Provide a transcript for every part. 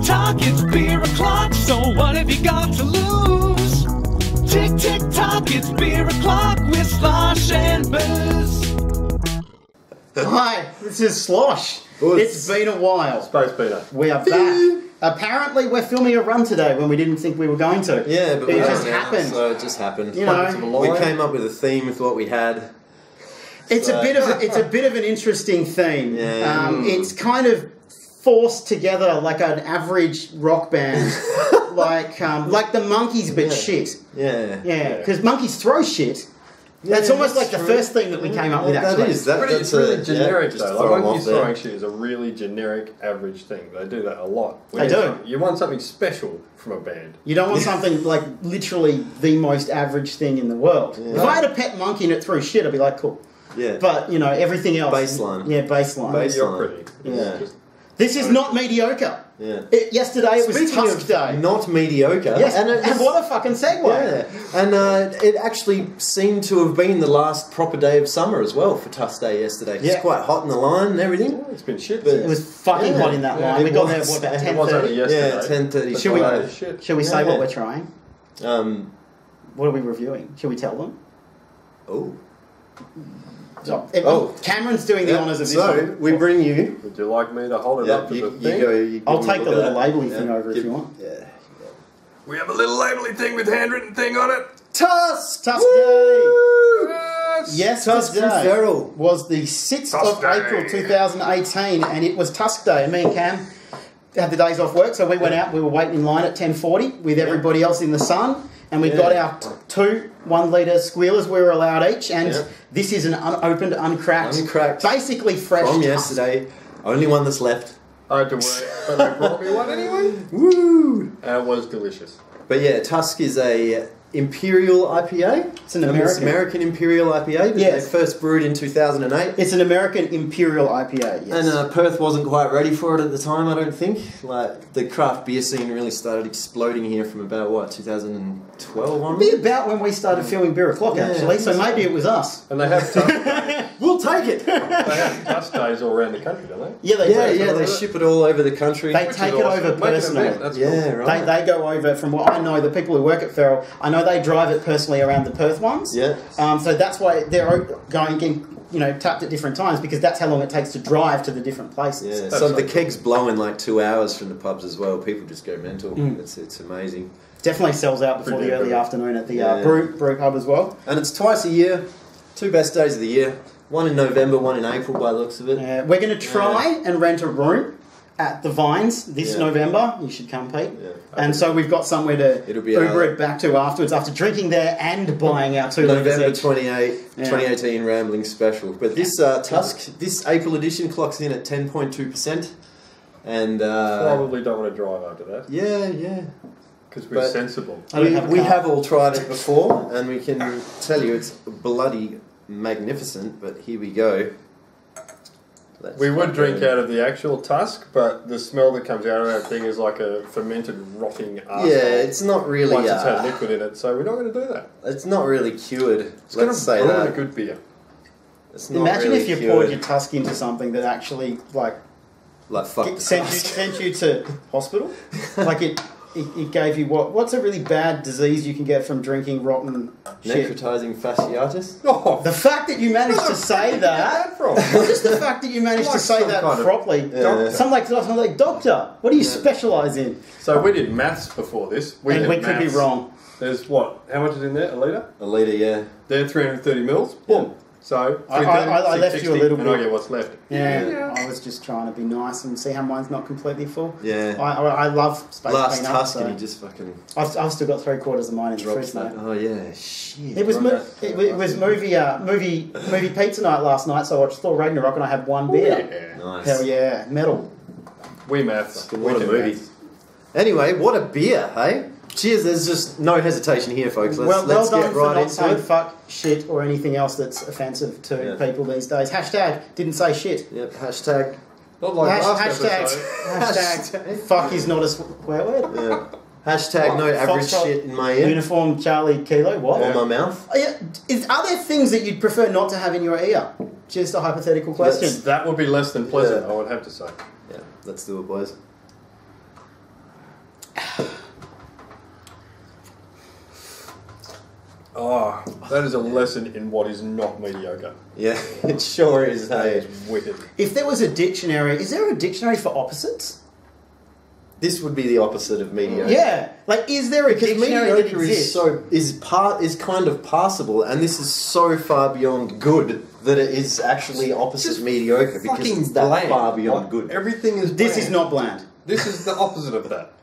tick-tock, it's beer o'clock, so what have you got to lose? Tick-tick-tock, it's beer o'clock with Slosh and Buuz. Hi, this is Slosh. Buuz. It's been a while. Space Peter. We are back. Apparently we're filming a run today when we didn't think we were going to. Yeah, but it we just are now, happened. so it just happened. You know, we came up with a theme with what we had. it's a bit of an interesting theme. Yeah. It's kind of forced together like an average rock band, like the Monkeys, but shit. Yeah. Yeah, because Monkeys throw shit. That's almost like the first thing that we came up with. Actually, that is. But it's really generic just though. throw Like 'em monkeys off there. throwing shit is a really generic, average thing. They do that a lot. They do. You want something special from a band. You don't want something like literally the most average thing in the world. Yeah. If I had a pet monkey and it threw shit, I'd be like, cool. Yeah. But, you know, everything else... Baseline. Yeah, baseline. Mediocrity. Yeah. Just- This is not mediocre. Yeah. Yesterday it was Speaking Tusk of Day. not mediocre. Yes, and what a fucking segue. Yeah. And it actually seemed to have been the last proper day of summer as well for Tusk Day yesterday. Yeah. It's quite hot in the line and everything. It's been shit. But- It was fucking hot in that line. it We got there, was. what, about And it was only 10:30? yesterday. Yeah, 10:30. Should we- Oh, shit. Shall we say Yeah. what we're trying? What are we reviewing? Shall we tell them? Oh. Cameron's doing the honours of this So, one. we bring you... Would you like me to hold it Yeah, up to the you thing? go. You I'll give me take a the look little at that. labelly thing over if you want. Yeah. We have a little labelly thing with handwritten thing on it. Tusk! Tusk Day! Yes. Yes, Tusk from Feral. was the 6th Tusk of Day. April 2018, and it was Tusk Day. And me and Cam had the days off work, so we went out. We were waiting in line at 10:40 with everybody else in the sun, and we got our 2 1-litre squealers we were allowed each. And this is an unopened, uncracked, basically fresh From Tusk. yesterday. Only one that's left. I had to work, but they brought me one anyway. Woo! And it was delicious. But yeah, Tusk is a Imperial IPA. It's an American. Imperial IPA. But Yes. They first brewed in 2008. It's an American Imperial IPA. Yes. And Perth wasn't quite ready for it at the time, I don't think. Like, the craft beer scene really started exploding here from about, what, 2012 on? It'd be about when we started filming Beer O'Clock, Yeah, actually, so maybe it was us. And they have Tusk Days. We'll take it! They have Tusk Days all around the country, don't they? Yeah, they do. Yeah, they ship it all over the country. They Which take is it awesome. over Make it a personally. event, that's Yeah, cool. right. They go over, from what I know, the people who work at Feral, I know they drive it personally around the Perth ones. Yeah. So that's why they're going, tapped at different times, because that's how long it takes to drive to the different places. Yeah, so the kegs blow in like 2 hours from the pubs as well. People just go mental. It's amazing. Definitely sells out before the early afternoon at the Brewpub as well. And it's twice a year. 2 best days of the year. One in November, one in April by the looks of it. We're going to try and rent a room at the Vines this Yeah. November. You should come, Pete. Yeah. And so we've got somewhere to It'll be Uber it back to afterwards, after drinking there and buying our 2 litres November each. 2018 Rambling Special. But this Tusk, this April edition clocks in at 10.2%. And Probably don't want to drive after that. yeah. Because we're But- sensible. I don't have a We car. have all tried it before, and we can tell you it's bloody magnificent. But here we go. Let's We would fucking- drink out of the actual Tusk, but the smell that comes out of that thing is like a fermented, rotting arsehole. Yeah, it's not really. Once it's had liquid in it, so we're not going to do that. It's not really cured. It's going to say ruin that. a good beer. It's not Imagine really if you cured. poured your Tusk into something that actually, like, Like fuck the sent Tusk. you to hospital. Like it gave you what's a really bad disease you can get from drinking rotten shit. Necrotising fasciitis. Oh, The fact that you managed to say that, from? just the fact that you managed to Like say some that kind of properly. doctor. Some like doctor. What do you specialise in? So we did maths before this. And did we could be maths. wrong. There's what? How much is in there? A litre? A litre, yeah. They're 330 mils. Boom. So I 330, left you a 660, little and I bit. get what's left. Yeah, I was just trying to be nice and see how mine's not completely full. Yeah. I love space Last peanuts. Tusk, So and he just fucking I've still got 3/4 of mine in the drops fridge, that. mate. Oh yeah, shit. It was Well, movie pizza night last night, so I watched Thor Ragnarok and I had one beer. Yeah. Nice. Hell yeah, metal. We maths. What a We do movie. maths. Anyway, what a beer, hey? Cheers. There's just no hesitation here, folks. Let's well get done for right not into saying it. fuck, shit, or anything else that's offensive to people these days. Hashtag didn't say shit. Yep. Hashtag. Not like last Hashtag, episode. hashtag fuck is not a swear word. Yeah. Hashtag no average Foxtrot, shit in my ear Uniform Charlie Kilo, what? or my mouth. Oh, yeah. Are there things that you'd prefer not to have in your ear? Just a hypothetical question. That would be less than pleasant, Yeah. I would have to say. Yeah. Let's do it, boys. Oh, that is a lesson in what is not mediocre. Yeah, it sure is. That Hey, is wicked. If there was a dictionary, is there a dictionary for opposites? this would be the opposite of mediocre. Yeah. Like, is there a Because dictionary that mediocre exists? is kind of passable, and this is so far beyond good that it is actually opposite Just mediocre because fucking it's that bland. far beyond Like, good. Everything is This bland. is not bland. This is the opposite of that.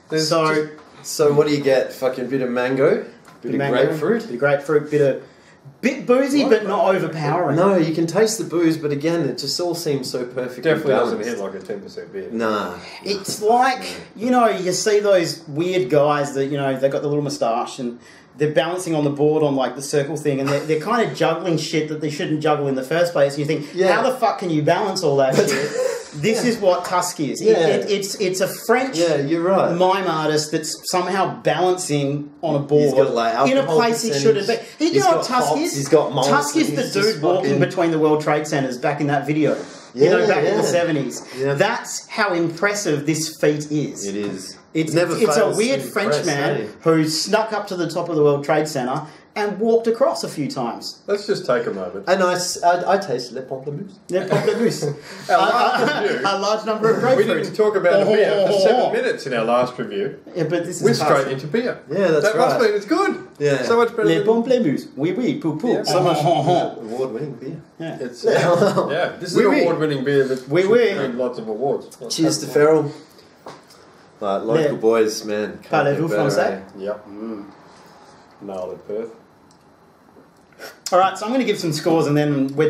There's So, just- So what do you get? Fucking bit of mango, bit of mango, grapefruit. bit of grapefruit, bit boozy, but not overpowering. No, you can taste the booze, but again, it just all seems so perfectly definitely balanced. doesn't hit like a 10% beer. Nah. It's like, you see those weird guys that, they got the little moustache and they're balancing on the board on like the circle thing and they're kind of juggling shit that they shouldn't juggle in the first place. And you think, Yeah. how the fuck can you balance all that shit? This is what Tusk is. Yeah. It's a French Yeah, you're right. mime artist that's somehow balancing on a board He's got, like, in a alcohol place he shouldn't be. percentage. You know what He's got Tusk hops, is? he's got malts, Tusk is and the he's dude just walking fucking- between the World Trade Centers back in that video. Yeah, back in the yeah. 70s. Yeah. That's how impressive this feat is. It is. It's Never a fails to weird impress, French man eh? who snuck up to the top of the World Trade Center and walked across a few times. Let's just take a moment. And I taste le pamplemousse. Yeah, pamplemousse. last review- a large number of We grapefruit. didn't talk about a beer for 7 minutes in our last review. Yeah, but this is We're Tusk. straight into beer. Yeah, that's that must right. mean it's good. Yeah. So much better Les than... pamplemousse. Oui, oui, pou pou. Yeah, so much- Award-winning beer. Yeah. It's, yeah, this is Oui, an oui. award-winning beer that Oui, should oui. win lots of awards. Cheers to Feral. Local Yeah. boys, man. Can't Parlez-vous get better, français? eh? Yep. Nailed it, Perth. All right, so I'm going to give some scores, and then we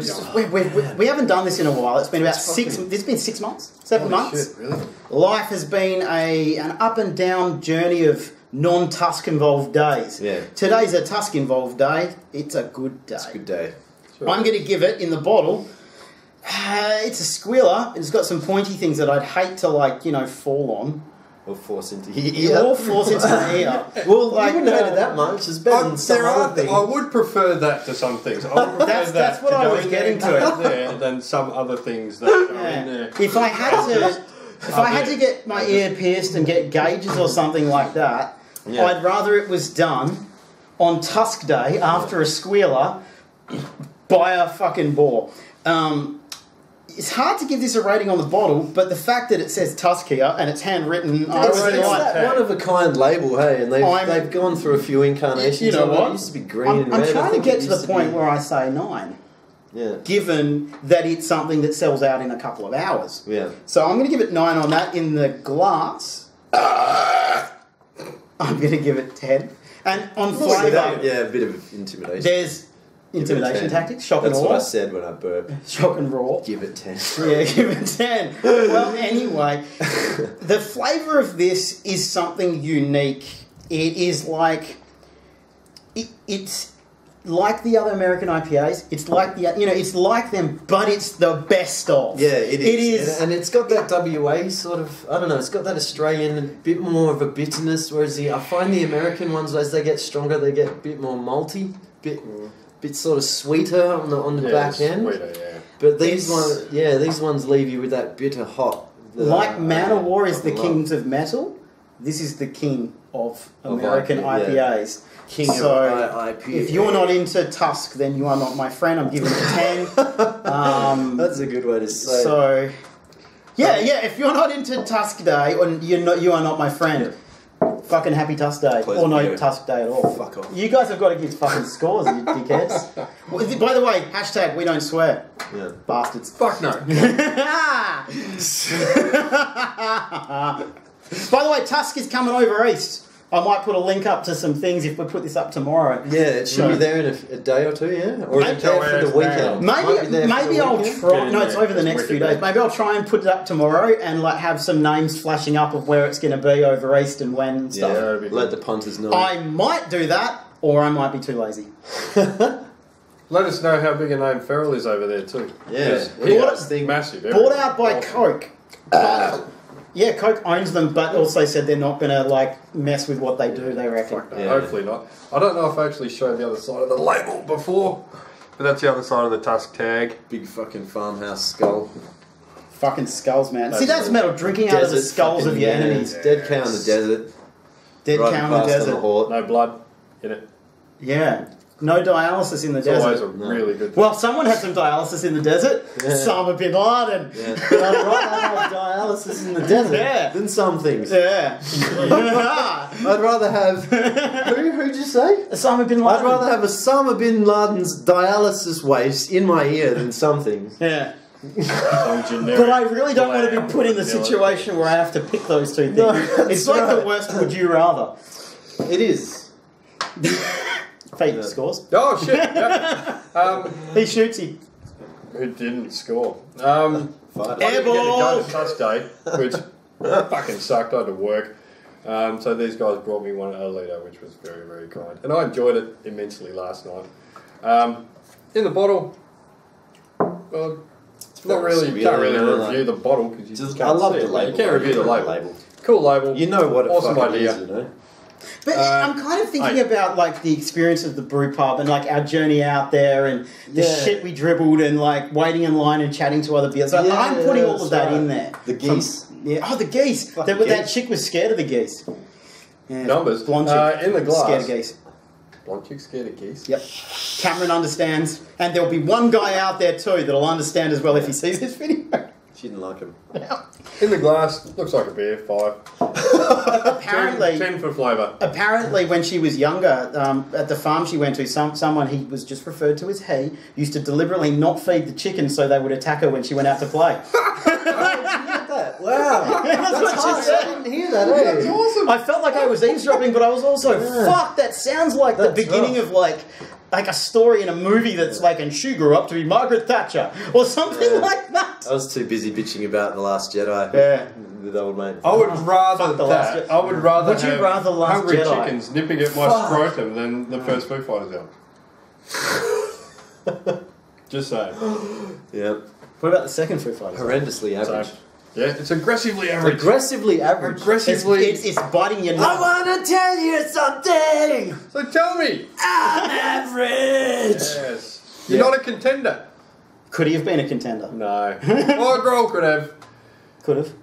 haven't done this in a while. It's been about It's been 6 months, 7 Holy months. shit, really? Life has been an up and down journey of non-Tusk involved days. Yeah. Today's a Tusk involved day. It's a good day. It's a good day. Sure. I'm going to give it in the bottle. It's a squealer. It's got some pointy things that I'd hate to fall on. Or force into your Or force into the ear. Well, I wouldn't hate it that much. It's better than some other things. I would prefer that to some things. I would prefer That's what I was getting to. There than some other things that are in Yeah. there. If I had to get my ear pierced and get gauges or something like that, Yeah. I'd rather it was done on Tusk Day after a squealer by a fucking boar. It's hard to give this a rating on the bottle, but the fact that it says Tusk here and it's handwritten, I It's really like that that. one of a kind label, hey, and I'm- they've gone through a few incarnations. You know of it. what? It used to be green and I'm red. I trying to think get it to the used point be- where I say 9, Yeah, given that it's something that sells out in a couple of hours. yeah. So I'm going to give it 9 on that. In the glass, I'm going to give it 10. And on flavour, Yeah, a bit of intimidation. there's intimidation 10. tactics, shock That's and what I awe, said when I burped. shock and raw. Give it 10. Yeah, give it 10. Well, anyway, the flavour of this is something unique. It is like... It's like the other American IPAs. It's like it's like them, but it's the best of. Yeah, it is. It is. And it's got that WA sort of, I don't know, it's got that Australian, bit more of a bitterness, whereas I find the American ones, as they get stronger, they get a bit more malty, bit sort of sweeter on the back end. Sweeter, yeah. But these It's- these ones leave you with that bitter hot. Like Man of War is the love. kings of metal, this is the king of American IPA, yeah. IPAs. King So, of IPA. if you're not into Tusk, then you are not my friend. I'm giving it a 10. That's a good way to say it. So, yeah. If you're not into Tusk Day, or you are not my friend. Fucking happy Tusk Day, Close or no video. Tusk Day at all. Fuck off. You guys have got to give fucking scores, you dickheads. By the way, hashtag we don't swear, Yeah. bastards. Fuck no. By the way, Tusk is coming over east. I might put a link up to some things if we put this up tomorrow. Yeah, it should be there in a day or two, yeah? Or is it there for the weekend? Might be there for Maybe the I'll weekend? try. Get No, in it's there. over the It's next few wicked, days. man. Maybe I'll try and put it up tomorrow and have some names flashing up of where it's going to be over east and when and stuff. Yeah, that'd be let good. the punters know. I might do that, or I might be too lazy. Let us know how big a name Feral is over there too. Yeah. Yes, What do you guys is think? massive. Bought out by Awesome. Coke. Yeah, Coke owns them, but also said they're not going to mess with what they do. They reckon. Fuck no, Yeah. hopefully not. I don't know if I actually showed the other side of the label before, but that's the other side of the Tusk tag. Big fucking farmhouse skull. Fucking skulls, man. See, That's that's metal drinking out of the skulls of your enemies. Dead cow in the desert. Dead Riding cow in the past on desert. the hort. No blood in it. Yeah. No dialysis in the It's always desert. a really good thing. Well, someone had some dialysis in the desert. Yeah. Osama bin Laden. Yeah. But I'd rather have dialysis in the desert Yeah. than some things. Yeah. I'd rather have... Who'd you say? Osama bin Laden. I'd rather have Osama bin Laden's dialysis waste in my ear than some things. Yeah. Some generic But I really don't want to blam be put in the vanilla. situation where I have to pick those two things. No, It's that's like the right. worst would you rather. It is. Fake scores. Oh shit! Yep. He shoots, he... Who didn't score? Fight. I didn't get to Airball! go to Tusk Day, which fucking sucked. I had to work. So these guys brought me one a litre, which was very, very kind. And I enjoyed it immensely last night. In the bottle, well, it's not really, you can't really review the bottle because you just can't I love see the it. label. You can't review the I love label. Cool label. You know what it Awesome fucking idea. is, you know? But I'm kind of thinking about like the experience of the brew pub and like our journey out there and the Yeah. shit we dribbled and like waiting in line and chatting to other beers. Like, Yeah, I'm putting all of that's that right. in there. The geese. Yeah. Oh, the geese. Fucking That geese. chick was scared of the geese. Yeah. Numbers. Blonde chick. In the glass. Scared of geese. Blonde chick scared of geese. Yep. Cameron understands, and there'll be one guy out there too that'll understand as well if he sees this video. She didn't like him. In the glass, looks like a beer, 5. Apparently, 10 for flavour. Apparently, when she was younger, at the farm she went to, someone he was just referred to as he used to deliberately not feed the chickens so they would attack her when she went out to play. Wow. That's what she I said. didn't hear that, eh? That's awesome. I felt like I was eavesdropping, but I was also, fuck, that sounds like the That's beginning rough. of like a story in a movie that's like, and she grew up to be Margaret Thatcher, or something like that. I was too busy bitching about The Last Jedi. Yeah. With old mate. I would rather Fuck the Last that. Jedi. I would rather Would you have rather Last hungry Jedi? chickens nipping at my Fuck. scrotum than the first Foo Fighters album. Just saying. Yeah. What about the second Foo Fighters? Horrendously average. So, yeah, it's aggressively average. Aggressively average. Aggressively. It's biting your I nut. want to tell you something! So tell me. I'm average! Yes. You're not a contender. Could he have been a contender? No. Well, Growler could have. Could have.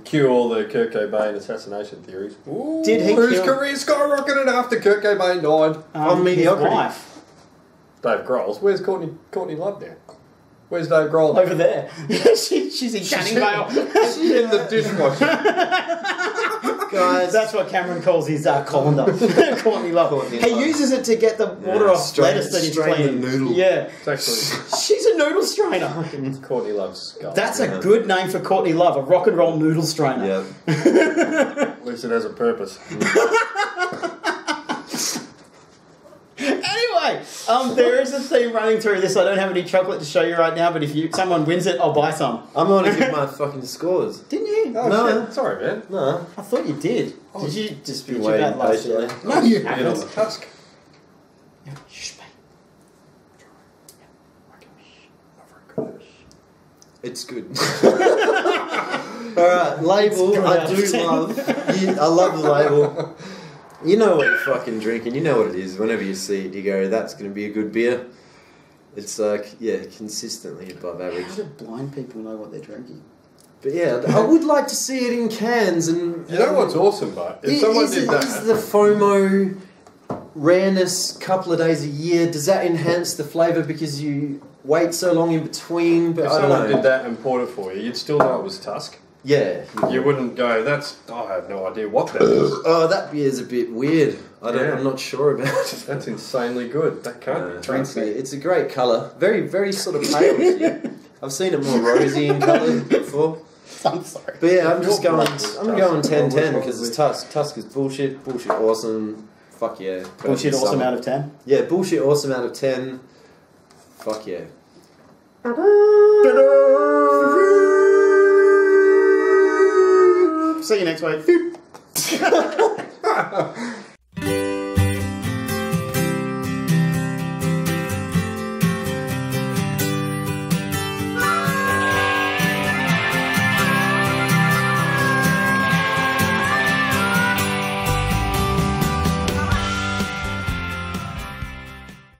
Cue all the Kurt Cobain assassination theories. Ooh, Did he whose kill- career skyrocketed after Kurt Cobain died? On his mediocrity. wife. Dave Grohl's. Where's Courtney Love now? Where's Dave Grohl? Over there. she's in Canning Vale. She's in the dishwasher. Guys, That's what Cameron calls his colander. Courtney Love. Courtney He Love. uses it to get the water off strain- lettuce that he's strain the cleaning. noodle. Yeah. It's actually She's a noodle strainer. Courtney Love's skull. That's a good name for Courtney Love, a rock and roll noodle strainer. yeah. At least it has a purpose. Anyway, there is a theme running through this. I don't have any chocolate to show you right now, but if someone wins it, I'll buy some. I'm going to give my fucking scores. Didn't you? Oh, No. shit. Sorry, man. No. I thought you did. Did you just been bitch waiting about last year? patiently. No, you Being on haven't. the Tusk. Shh, mate. It's good. Alright, label. good I out of do 10. love. I love the label. You know what you're fucking drinking. You know what it is. Whenever you see it, you go, that's going to be a good beer. It's like, yeah, consistently above average. How do blind people know what they're drinking? But yeah, I would like to see it in cans. And You know what's awesome, but if someone did is that, the FOMO rareness couple of days a year, does that enhance the flavour because you wait so long in between? But if I don't someone know. did that and poured it for you, you'd still know it was Tusk. Yeah. You wouldn't go, I have no idea what that is. Oh, that beer's a bit weird. Yeah. I'm not sure about it. That's insanely good. That can't be Trust Tusk. me, it's a great colour. Very, very sort of pale. Yeah. I've seen it more rosy in colour before. I'm sorry. But yeah, I'm just going. Tusk. I'm going 10-10 because it's Tusk. Tusk is bullshit. Bullshit awesome. Fuck yeah. Bullshit awesome Summer. out of 10. Yeah, bullshit awesome out of 10. Fuck yeah. See you next week.